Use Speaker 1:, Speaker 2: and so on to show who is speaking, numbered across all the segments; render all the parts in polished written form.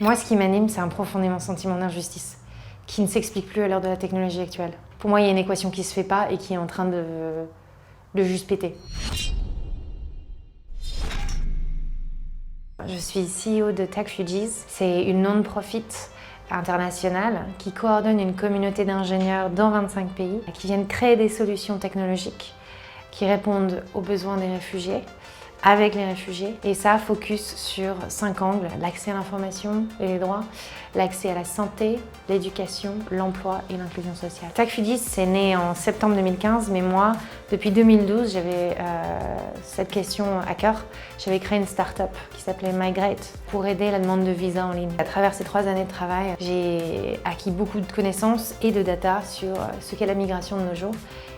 Speaker 1: Moi, ce qui m'anime, c'est un profondément sentiment d'injustice qui ne s'explique plus à l'heure de la technologie actuelle. Pour moi, il y a une équation qui se fait pas et qui est en train de juste péter. Je suis CEO de TechFugees. C'est une non-profit internationale qui coordonne une communauté d'ingénieurs dans 25 pays qui viennent créer des solutions technologiques qui répondent aux besoins des réfugiés, avec les réfugiés. Et ça focus sur 5 angles: l'accès à l'information et les droits, l'accès à la santé, l'éducation, l'emploi et l'inclusion sociale. TechFugees, c'est né en septembre 2015, mais moi, depuis 2012, j'avais cette question à cœur. J'avais créé une start-up qui s'appelait Migrate pour aider la demande de visa en ligne. À travers ces 3 années de travail, j'ai acquis beaucoup de connaissances et de data sur ce qu'est la migration de nos jours.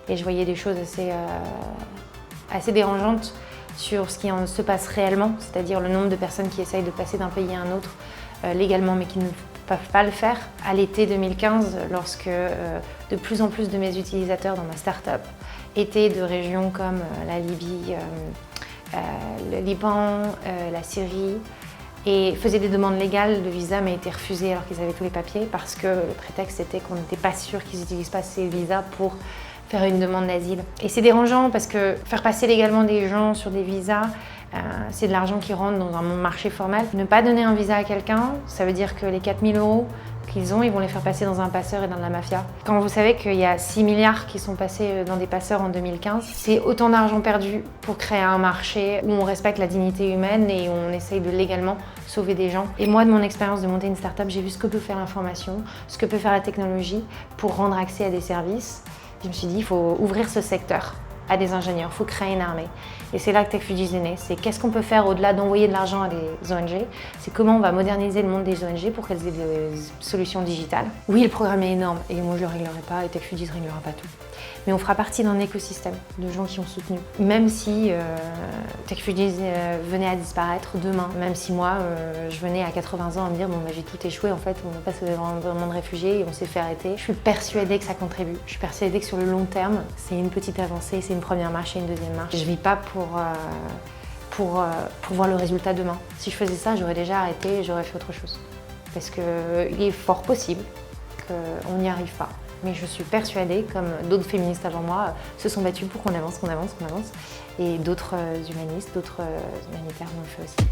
Speaker 1: Et je voyais des choses assez dérangeantes sur ce qui se passe réellement, c'est-à-dire le nombre de personnes qui essayent de passer d'un pays à un autre légalement mais qui ne peuvent pas le faire. À l'été 2015, lorsque de plus en plus de mes utilisateurs dans ma start-up étaient de régions comme la Libye, le Liban, la Syrie, et faisaient des demandes légales de visa mais étaient refusées alors qu'ils avaient tous les papiers parce que le prétexte était qu'on n'était pas sûr qu'ils n'utilisent pas ces visas pour faire une demande d'asile. Et c'est dérangeant parce que faire passer légalement des gens sur des visas, c'est de l'argent qui rentre dans un marché formel. Ne pas donner un visa à quelqu'un, ça veut dire que les 4 000 € qu'ils ont, ils vont les faire passer dans un passeur et dans de la mafia. Quand vous savez qu'il y a 6 milliards qui sont passés dans des passeurs en 2015, c'est autant d'argent perdu pour créer un marché où on respecte la dignité humaine et où on essaye de légalement sauver des gens. Et moi, de mon expérience de monter une start-up, j'ai vu ce que peut faire l'information, ce que peut faire la technologie pour rendre accès à des services. Je me suis dit, il faut ouvrir ce secteur à des ingénieurs, il faut créer une armée. Et c'est là que TechFugees est né. C'est qu'est-ce qu'on peut faire au-delà d'envoyer de l'argent à des ONG, c'est comment on va moderniser le monde des ONG pour qu'elles aient des solutions digitales. Oui, le programme est énorme et moi je ne le réglerai pas et TechFugees ne réglera pas tout. Mais on fera partie d'un écosystème de gens qui ont soutenu. Même si TechFugees venait à disparaître demain, même si moi je venais à 80 ans à me dire bon bah, j'ai tout échoué, en fait on passe dans le monde réfugié et on s'est fait arrêter. Je suis persuadée que ça contribue. Je suis persuadée que sur le long terme, c'est une petite avancée, c'est une première marche et une deuxième marche. Je ne vis pas pour voir le résultat demain. Si je faisais ça, j'aurais déjà arrêté et j'aurais fait autre chose. Parce qu'il est fort possible qu'on n'y arrive pas. Mais je suis persuadée, comme d'autres féministes avant moi se sont battues pour qu'on avance, qu'on avance, qu'on avance. Et d'autres humanistes, d'autres humanitaires l'ont fait aussi.